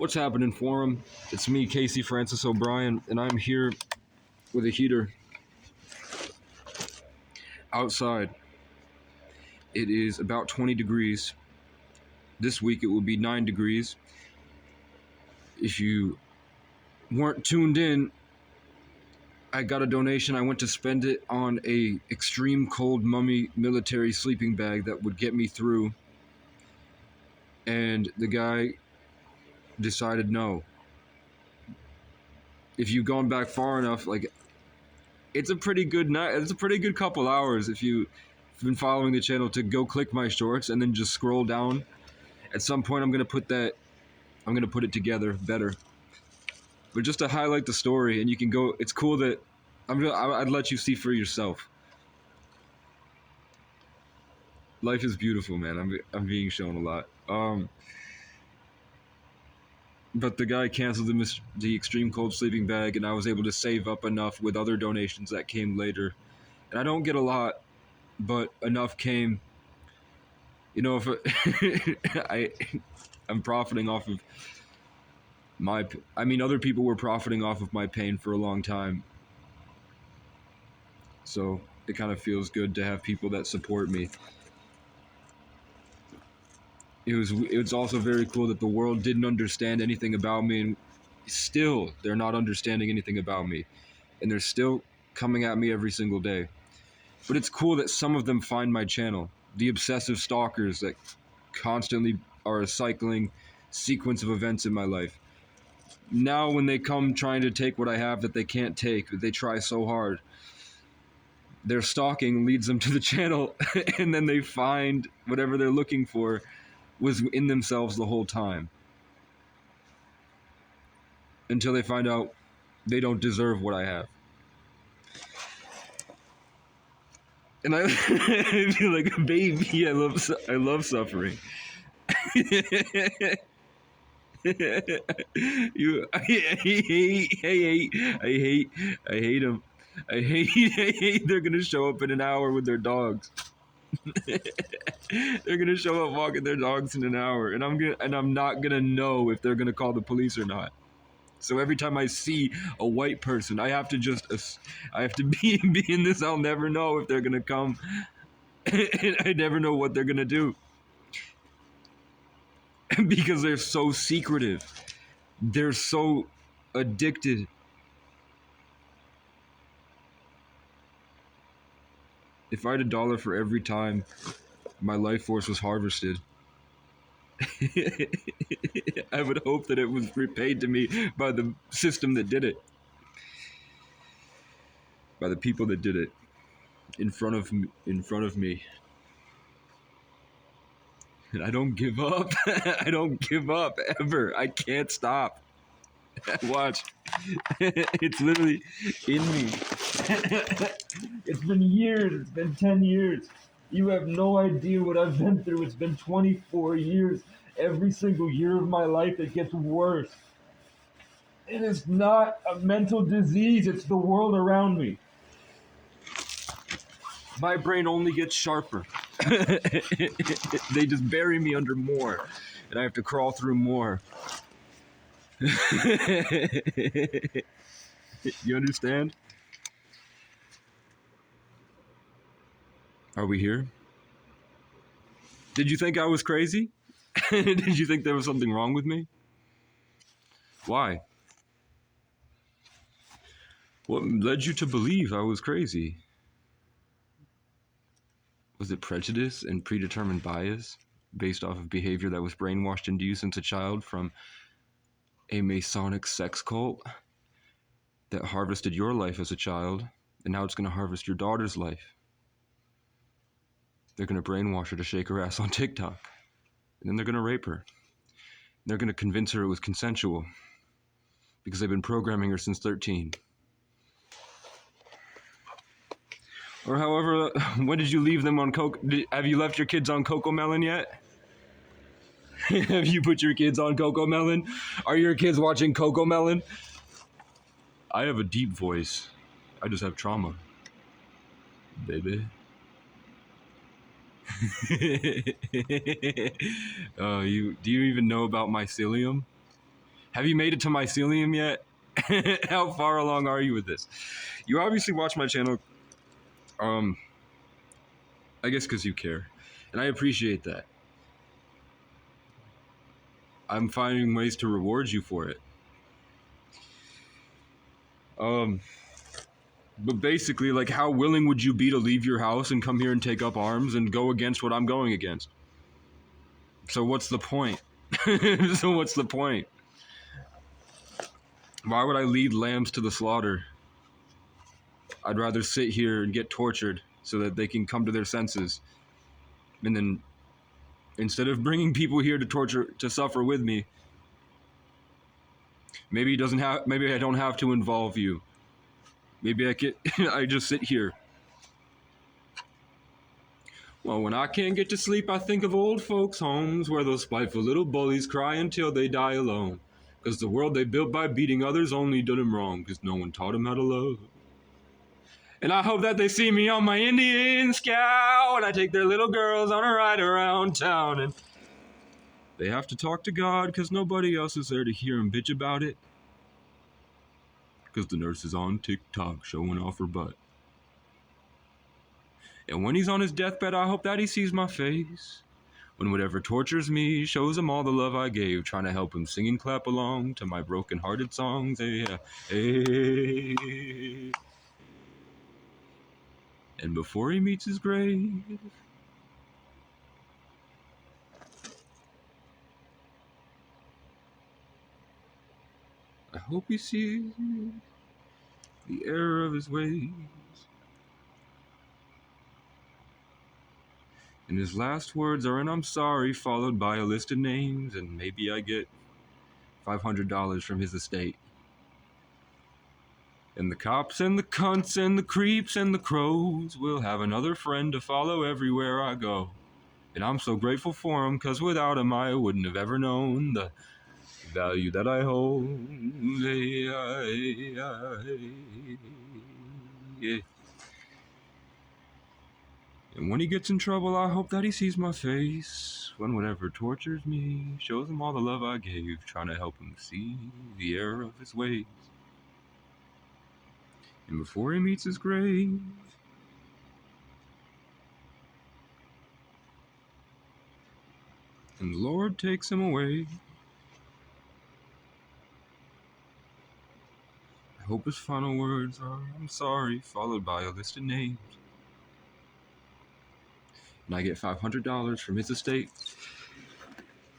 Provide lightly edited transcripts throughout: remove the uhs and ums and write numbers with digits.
What's happening, Forum? It's me, Casey Francis O'Brien, and I'm here with a heater outside. It is about 20 degrees. This week it will be 9 degrees. If you weren't tuned in, I got a donation. I went to spend it on a extreme cold mummy military sleeping bag that would get me through. And the guy decided no. If you've gone back far enough, like, it's a pretty good night. It's a pretty good couple hours if you've been following the channel to go click my shorts and then just scroll down. At some point, I'm gonna put it together better. But just to highlight the story, and you can go. It's cool that I'd let you see for yourself. Life is beautiful, man. I'm being shown a lot. But the guy canceled the extreme cold sleeping bag, and I was able to save up enough with other donations that came later. And I don't get a lot, but enough came. You know, if I'm profiting off of other people were profiting off of my pain for a long time. So it kind of feels good to have people that support me. It was also very cool that the world didn't understand anything about me, and still they're not understanding anything about me, and they're still coming at me every single day. But it's cool that some of them find my channel. The obsessive stalkers that constantly are a cycling sequence of events in my life. Now when they come trying to take what I have that they can't take, they try so hard, their stalking leads them to the channel, and then they find whatever they're looking for was in themselves the whole time. Until they find out they don't deserve what I have. And I feel like a baby. I love suffering. I hate them. I hate they're gonna show up in an hour with their dogs. They're gonna show up walking their dogs in an hour, and I'm not gonna know if they're gonna call the police or not. So every time I see a white person, I have to be in this. I'll never know if they're gonna come, and I never know what they're gonna do because they're so secretive. They're so addicted. If I had $1 for every time my life force was harvested, I would hope that it was repaid to me by the system that did it, by the people that did it in front of me. And I don't give up. I don't give up ever. I can't stop. Watch. It's literally in me. It's been years. It's been 10 years. You have no idea what I've been through. It's been 24 years. Every single year of my life, it gets worse. It is not a mental disease. It's the world around me. My brain only gets sharper. They just bury me under more, and I have to crawl through more. You understand? Are we here? Did you think I was crazy? Did you think there was something wrong with me? Why? What led you to believe I was crazy? Was it prejudice and predetermined bias based off of behavior that was brainwashed into you since a child from a Masonic sex cult that harvested your life as a child, and now it's going to harvest your daughter's life? They're going to brainwash her to shake her ass on TikTok, and then they're going to rape her. They're going to convince her it was consensual because they've been programming her since 13. Or however, when did you leave them on have you left your kids on Cocomelon yet? Have you put your kids on Cocomelon? Are your kids watching Cocomelon? I have a deep voice. I just have trauma. Baby. Do you even know about mycelium? Have you made it to mycelium yet? How far along are you with this? You obviously watch my channel, um, I guess because you care, and I appreciate that. I'm finding ways to reward you for it. Um, but basically, like, how willing would you be to leave your house and come here and take up arms and go against what I'm going against? So what's the point? So what's the point? Why would I lead lambs to the slaughter? I'd rather sit here and get tortured so that they can come to their senses. And then instead of bringing people here to torture, to suffer with me, maybe I don't have to involve you. Maybe I just sit here. Well, when I can't get to sleep, I think of old folks' homes where those spiteful little bullies cry until they die alone. 'Cause the world they built by beating others only did them wrong, 'cause no one taught them how to love. And I hope that they see me on my Indian scow when I take their little girls on a ride around town. And they have to talk to God, 'cause nobody else is there to hear them bitch about it. 'Cause the nurse is on TikTok showing off her butt. And when he's on his deathbed, I hope that he sees my face. When whatever tortures me shows him all the love I gave, trying to help him sing and clap along to my broken-hearted songs. Hey, hey. And before he meets his grave, I hope he sees the error of his ways. And his last words are an I'm sorry, followed by a list of names, and maybe I get $500 from his estate. And the cops and the cunts and the creeps and the crows will have another friend to follow everywhere I go. And I'm so grateful for him, 'cause without him I wouldn't have ever known the value that I hold. Yeah. And when he gets in trouble, I hope that he sees my face. When whatever tortures me shows him all the love I gave, trying to help him see the error of his ways. And before he meets his grave, and the Lord takes him away, I hope his final words are I'm sorry, followed by a list of names. And I get $500 from his estate.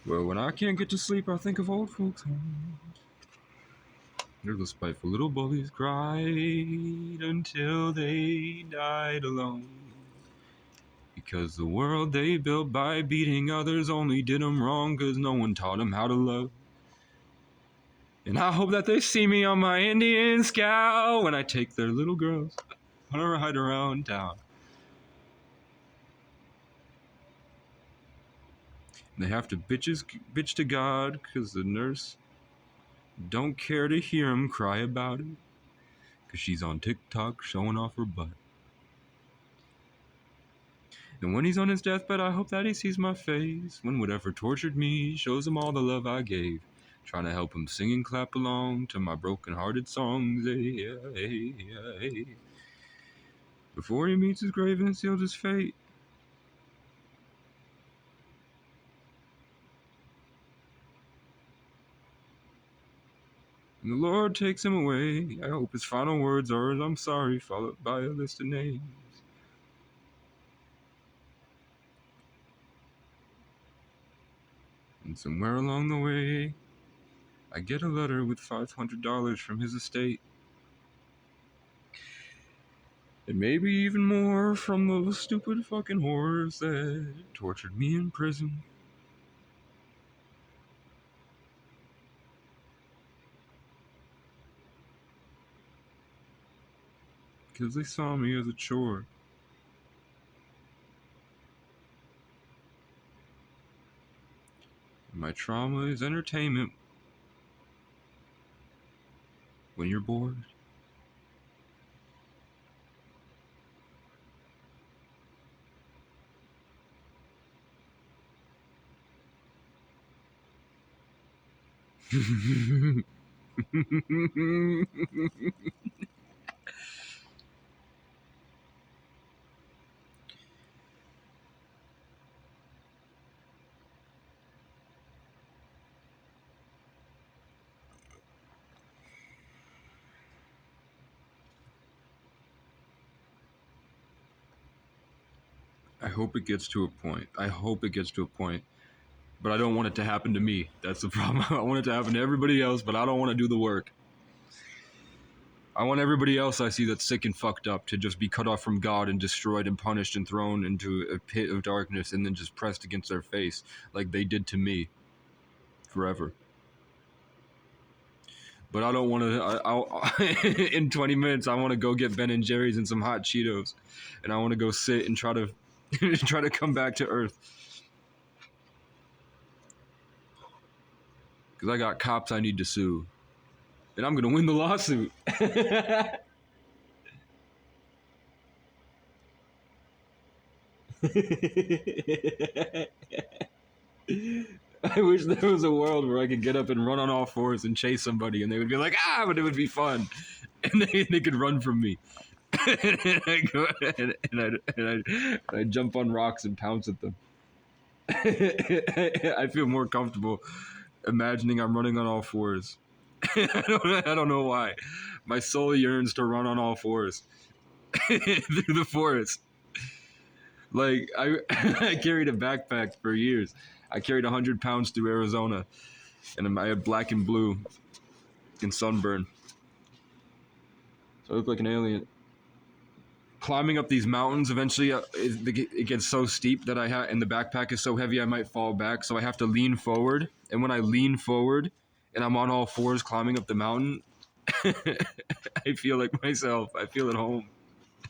Well, when I can't get to sleep, I think of old folks' homes. Where the spiteful little bullies cried until they died alone. Because the world they built by beating others only did them wrong, 'cause no one taught them how to love. And I hope that they see me on my Indian scow when I take their little girls on a ride around town. And they have to bitch to God, 'cause the nurse don't care to hear him cry about it, 'cause she's on TikTok showing off her butt. And when he's on his deathbed, I hope that he sees my face. When whatever tortured me shows him all the love I gave, trying to help him sing and clap along to my broken-hearted songs. Hey, hey, hey. Before he meets his grave and seals his fate. And the Lord takes him away. I hope his final words are I'm sorry, followed by a list of names. And somewhere along the way, I get a letter with $500 from his estate. And maybe even more from those stupid fucking whores that tortured me in prison. Because they saw me as a chore. And my trauma is entertainment when you're bored. I hope it gets to a point. I hope it gets to a point. But I don't want it to happen to me. That's the problem. I want it to happen to everybody else, but I don't want to do the work. I want everybody else I see that's sick and fucked up to just be cut off from God and destroyed and punished and thrown into a pit of darkness and then just pressed against their face like they did to me forever. But I don't want to. In 20 minutes, I want to go get Ben and Jerry's and some hot Cheetos, and I want to go sit and try to try to come back to Earth. Because I got cops I need to sue, and I'm gonna win the lawsuit. I wish there was a world where I could get up and run on all fours and chase somebody, and they would be like, ah, but it would be fun, and they could run from me. And I go and I jump on rocks and pounce at them. I feel more comfortable imagining I'm running on all fours. I don't know why. My soul yearns to run on all fours through the forest. Like I carried a backpack for years. I carried 100 pounds through Arizona, and I had black and blue and sunburn. So I look like an alien. Climbing up these mountains, eventually it gets so steep that and the backpack is so heavy I might fall back, so I have to lean forward. And when I lean forward and I'm on all fours climbing up the mountain, I feel like myself. I feel at home.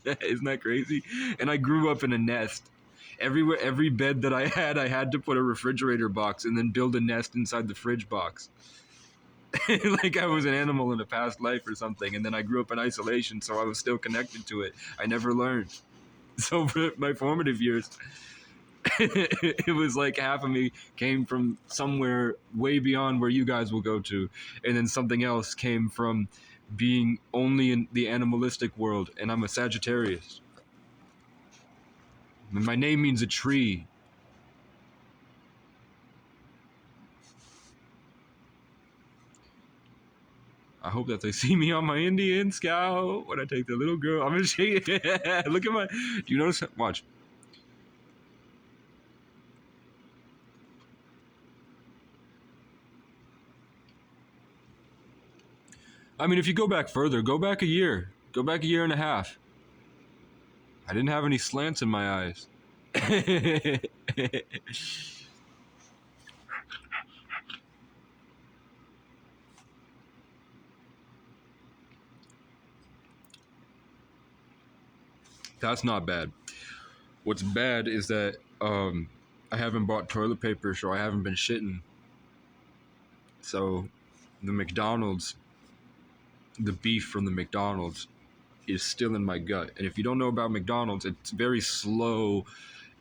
Isn't that crazy? And I grew up in a nest. Every bed that I had to put a refrigerator box and then build a nest inside the fridge box. Like I was an animal in a past life or something, and then I grew up in isolation, so I was still connected to it. I never learned. So for my formative years, it was like half of me came from somewhere way beyond where you guys will go to, and then something else came from being only in the animalistic world, and I'm a Sagittarius. My name means a tree. I hope that they see me on my Indian Scout when I take the little girl. I'm gonna shake it. Look at my. Do you notice? Watch. I mean, if you go back further, go back a year. Go back a year and a half. I didn't have any slants in my eyes. That's not bad. What's bad is that I haven't bought toilet paper, so I haven't been shitting. So the McDonald's, the beef from the McDonald's is still in my gut. And if you don't know about McDonald's, it's very slow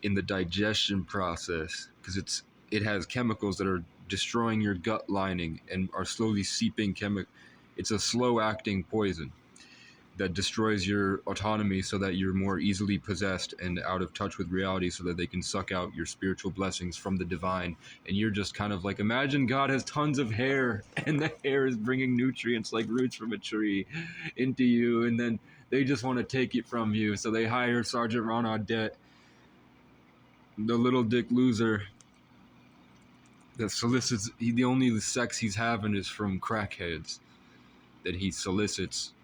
in the digestion process because it has chemicals that are destroying your gut lining and are slowly seeping It's a slow acting poison that destroys your autonomy so that you're more easily possessed and out of touch with reality so that they can suck out your spiritual blessings from the divine. And you're just kind of like, imagine God has tons of hair and the hair is bringing nutrients like roots from a tree into you, and then they just want to take it from you. So they hire Sergeant Ron Audette, the little dick loser that solicits. The only sex he's having is from crackheads that he solicits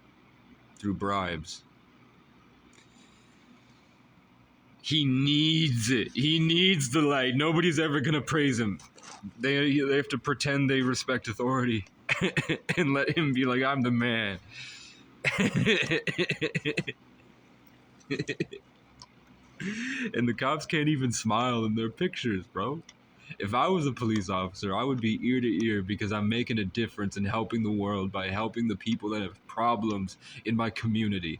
through bribes. He needs it. He needs the light. Nobody's ever gonna praise him. They have to pretend they respect authority and let him be like, I'm the man. And the cops can't even smile in their pictures, bro. If I was a police officer, I would be ear to ear because I'm making a difference in helping the world by helping the people that have problems in my community.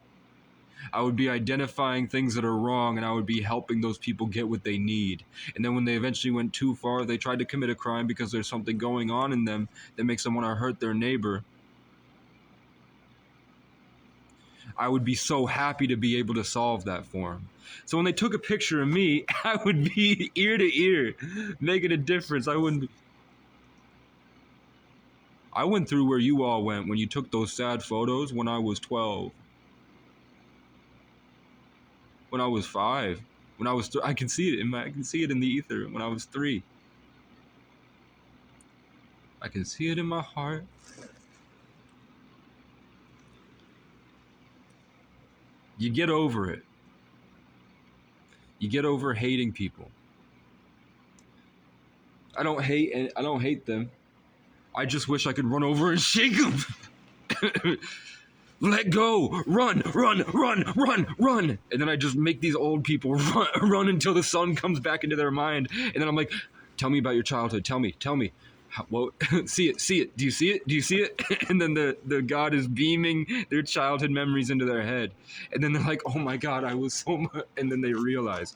I would be identifying things that are wrong, and I would be helping those people get what they need. And then when they eventually went too far, they tried to commit a crime because there's something going on in them that makes them want to hurt their neighbor. I would be so happy to be able to solve that for them. So when they took a picture of me, I would be ear to ear, making a difference. I went through where you all went when you took those sad photos when I was 12. When I was 5. When I was I can see it I can see it in the ether when I was 3. I can see it in my heart. You get over it. You get over hating people. I don't hate them. I just wish I could run over and shake them. Let go, run, run, run, run, run. And then I just make these old people run until the sun comes back into their mind. And then I'm like, tell me about your childhood. Tell me. Well, see it. Do you see it? Do you see it? And then the God is beaming their childhood memories into their head. And then they're like, oh my God, I was so much. And then they realize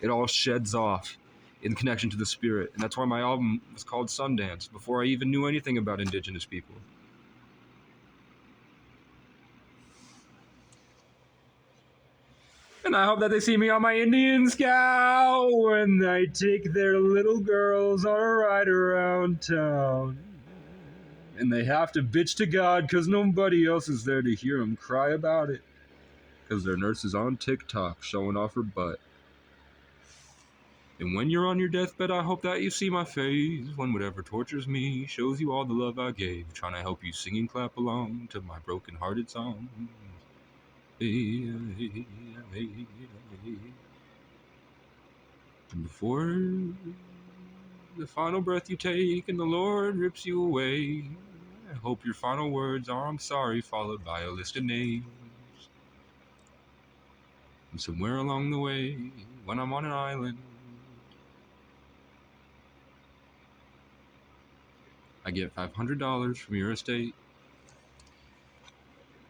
it all sheds off in connection to the spirit. And that's why my album was called Sundance, before I even knew anything about indigenous people. And I hope that they see me on my Indian scout when I take their little girls on a ride around town. And they have to bitch to God because nobody else is there to hear them cry about it. Because their nurse is on TikTok showing off her butt. And when you're on your deathbed, I hope that you see my face when whatever tortures me shows you all the love I gave, trying to help you sing and clap along to my broken-hearted song. And before the final breath you take and the Lord rips you away, I hope your final words are I'm sorry, followed by a list of names. And somewhere along the way, when I'm on an island, I get $500 from your estate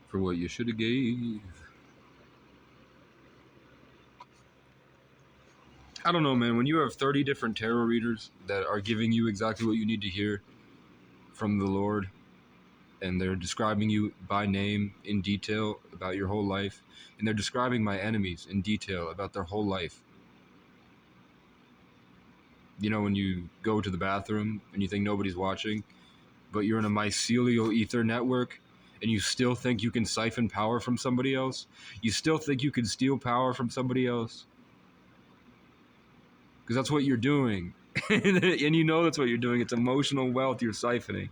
for what you should have gave. I don't know, man. When you have 30 different tarot readers that are giving you exactly what you need to hear from the Lord, and they're describing you by name in detail about your whole life, and they're describing my enemies in detail about their whole life. You know, when you go to the bathroom and you think nobody's watching, but you're in a mycelial ether network, and you still think you can siphon power from somebody else? You still think you can steal power from somebody else? Because that's what you're doing. And you know that's what you're doing. It's emotional wealth you're siphoning.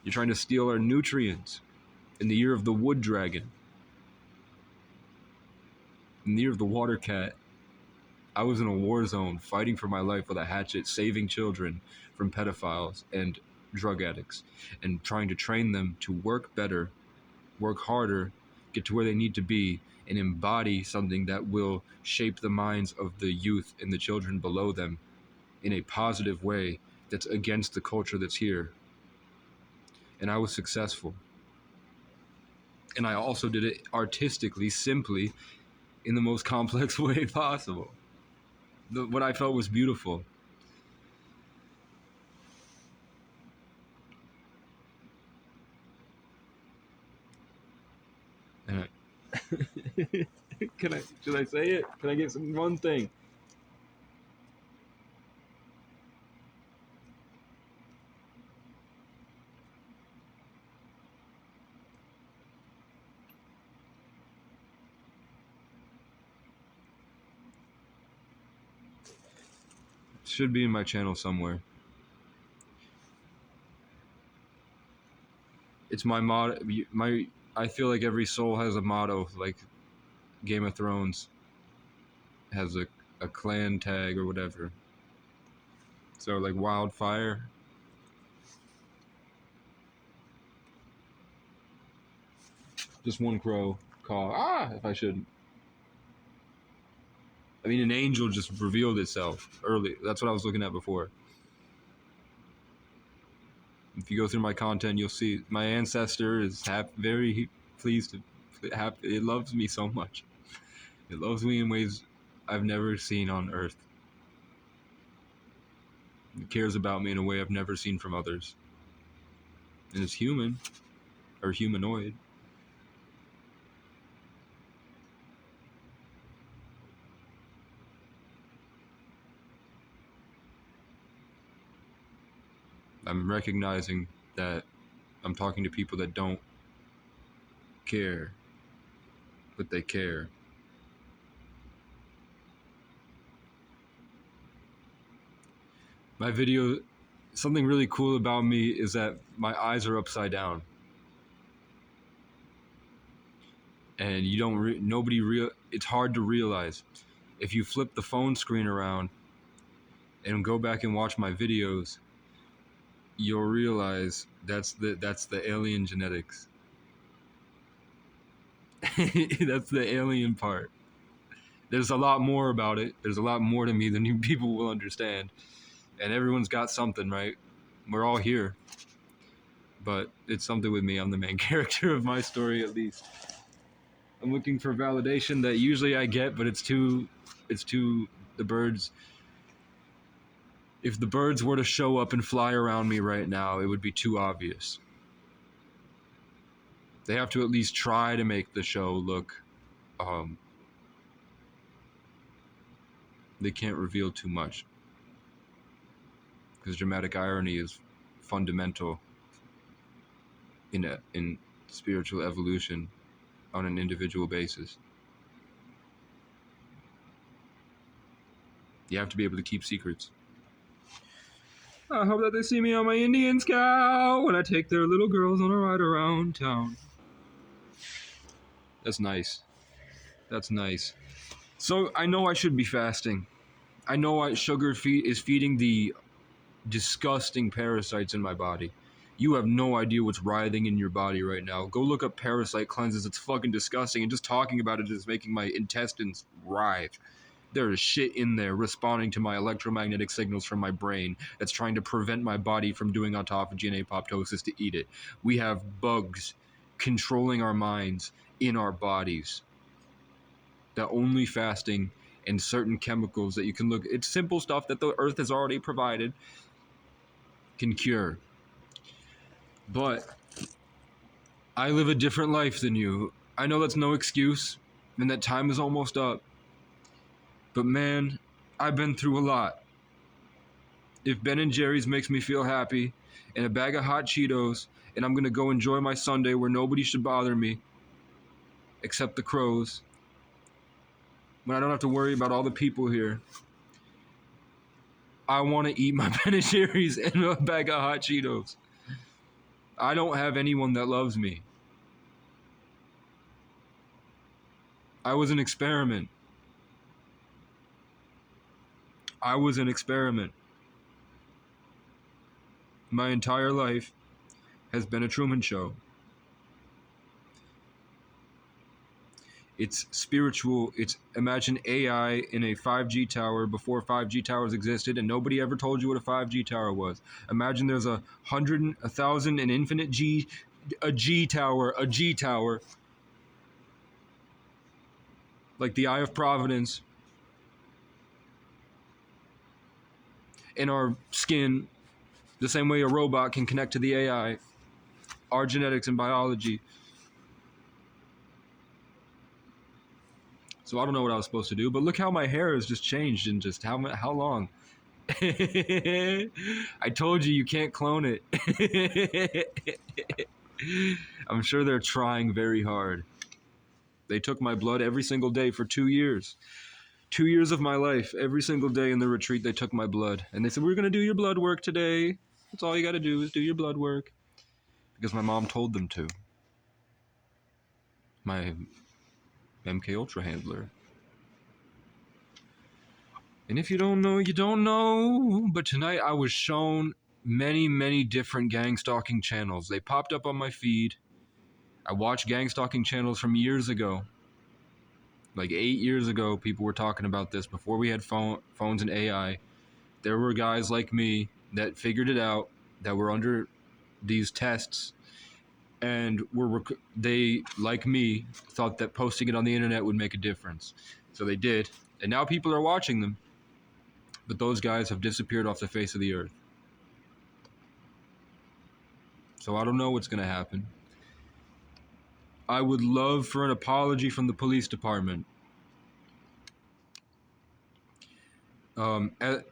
You're trying to steal our nutrients. In the year of the wood dragon, in the year of the water cat, I was in a war zone fighting for my life with a hatchet, saving children from pedophiles and drug addicts, and trying to train them to work better, work harder, get to where they need to be, and embody something that will shape the minds of the youth and the children below them in a positive way that's against the culture that's here. And I was successful. And I also did it artistically, simply, in the most complex way possible. What I felt was beautiful. And should I say it? Can I get one thing? It should be in my channel somewhere. It's my motto. I feel like every soul has a motto, like Game of Thrones has a clan tag or whatever. So like wildfire. Just one crow call. If I shouldn't. I mean, an angel just revealed itself early. That's what I was looking at before. If you go through my content, you'll see my ancestor is very pleased It loves me so much. It loves me in ways I've never seen on Earth. It cares about me in a way I've never seen from others. And it's human, or humanoid. I'm recognizing that I'm talking to people that don't care, but they care. My video, something really cool about me is that my eyes are upside down. And you don't, it's hard to realize. If you flip the phone screen around and go back and watch my videos, you'll realize that's the alien genetics. That's the alien part. There's a lot more about it. There's a lot more to me than you people will understand. And everyone's got something, right? We're all here. But it's something with me. I'm the main character of my story, at least. I'm looking for validation that usually I get, but it's too the birds. If the birds were to show up and fly around me right now, it would be too obvious. They have to at least try to make the show look they can't reveal too much, because dramatic irony is fundamental in spiritual evolution on an individual basis. You have to be able to keep secrets. I hope that they see me on my Indian Scout when I take their little girls on a ride around town. That's nice. That's nice. So I know I should be fasting. I know sugar is feeding the disgusting parasites in my body. You have no idea what's writhing in your body right now. Go look up parasite cleanses. It's fucking disgusting. And just talking about it is making my intestines writhe. There is shit in there responding to my electromagnetic signals from my brain that's trying to prevent my body from doing autophagy and apoptosis to eat it. We have bugs controlling our minds in our bodies that only fasting and certain chemicals that you can look, it's simple stuff that the earth has already provided, can cure. But I live a different life than you. I know that's no excuse and that time is almost up. But man, I've been through a lot. If Ben & Jerry's makes me feel happy, and a bag of hot Cheetos, and I'm gonna go enjoy my Sunday where nobody should bother me, except the crows, when I don't have to worry about all the people here, I want to eat my Ben & Jerry's and a bag of hot Cheetos. I don't have anyone that loves me. I was an experiment. I was an experiment. My entire life has been a Truman Show. It's spiritual. It's imagine AI in a 5G tower before 5G towers existed and nobody ever told you what a 5G tower was. Imagine there's 100, 1,000, an infinite a G tower, like the Eye of Providence in our skin, the same way a robot can connect to the AI, our genetics and biology. So I don't know what I was supposed to do, but look how my hair has just changed in just how long. I told you can't clone it. I'm sure they're trying very hard. They took my blood every single day for 2 years. 2 years of my life, every single day in the retreat, they took my blood. And they said, we're going to do your blood work today. That's all you got to do is do your blood work. Because my mom told them to. My MK Ultra handler. And if you don't know, you don't know. But tonight I was shown many, many different gang stalking channels. They popped up on my feed. I watched gang stalking channels from years ago. Like 8 years ago, people were talking about this before we had phones and AI. There were guys like me that figured it out, that were under these tests, and they, like me, thought that posting it on the internet would make a difference. So they did, and now people are watching them. But those guys have disappeared off the face of the earth. So I don't know what's going to happen. I would love for an apology from the police department.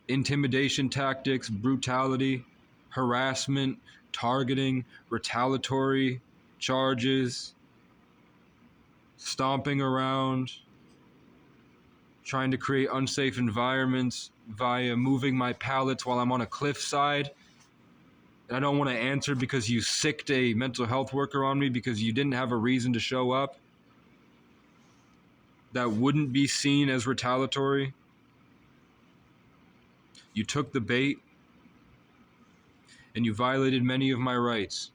Intimidation tactics, brutality, harassment, targeting, retaliatory charges, stomping around, trying to create unsafe environments via moving my pallets while I'm on a cliffside. And I don't want to answer because you sicked a mental health worker on me because you didn't have a reason to show up. That wouldn't be seen as retaliatory. You took the bait, and you violated many of my rights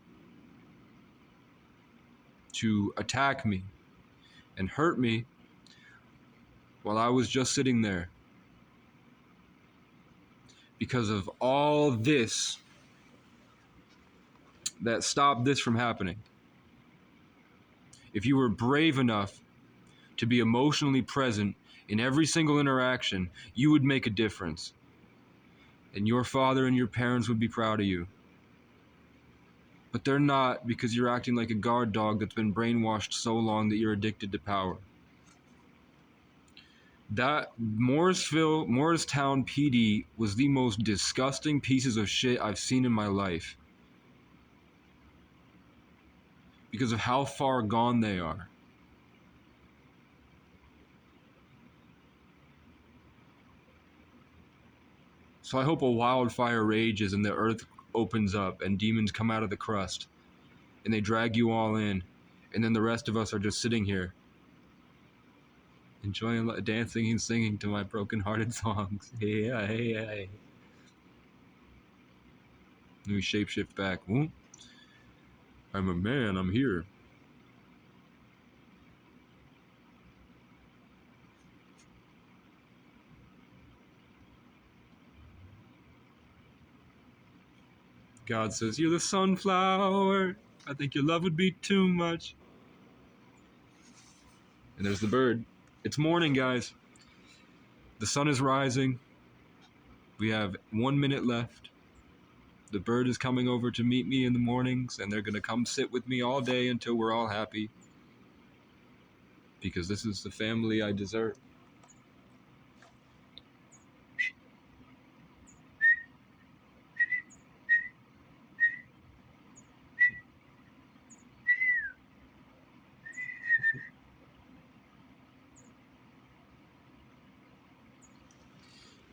to attack me and hurt me while I was just sitting there. Because of all this that stopped this from happening. If you were brave enough to be emotionally present in every single interaction, you would make a difference. And your father and your parents would be proud of you. But they're not, because you're acting like a guard dog that's been brainwashed so long that you're addicted to power. That Morristown PD was the most disgusting pieces of shit I've seen in my life. Because of how far gone they are. So I hope a wildfire rages and the earth opens up and demons come out of the crust and they drag you all in, and then the rest of us are just sitting here enjoying dancing and singing to my broken-hearted songs. Hey, hey, hey. Let me shapeshift back. Whoop. I'm a man, I'm here. God says, you're the sunflower. I think your love would be too much. And there's the bird. It's morning, guys. The sun is rising. We have 1 minute left. The bird is coming over to meet me in the mornings, and they're going to come sit with me all day until we're all happy. Because this is the family I deserve.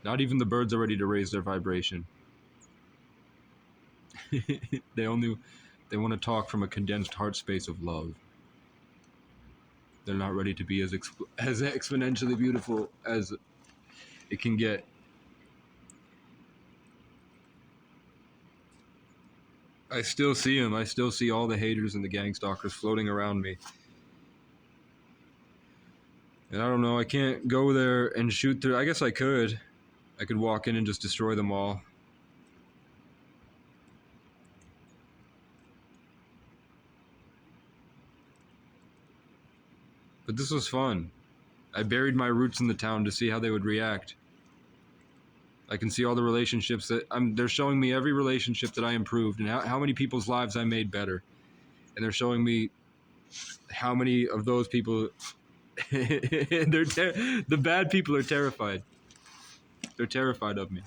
Not even the birds are ready to raise their vibration. They want to talk from a condensed heart space of love. They're not ready to be as exponentially beautiful as it can get. I still see them. I still see all the haters and the gang stalkers floating around me. And I don't know, I can't go there and shoot through. I guess I could. I could walk in and just destroy them all. But this was fun. I buried my roots in the town to see how they would react. I can see all the relationships that they're showing me every relationship that I improved and how many people's lives I made better. And they're showing me how many of those people the bad people are terrified. They're terrified of me.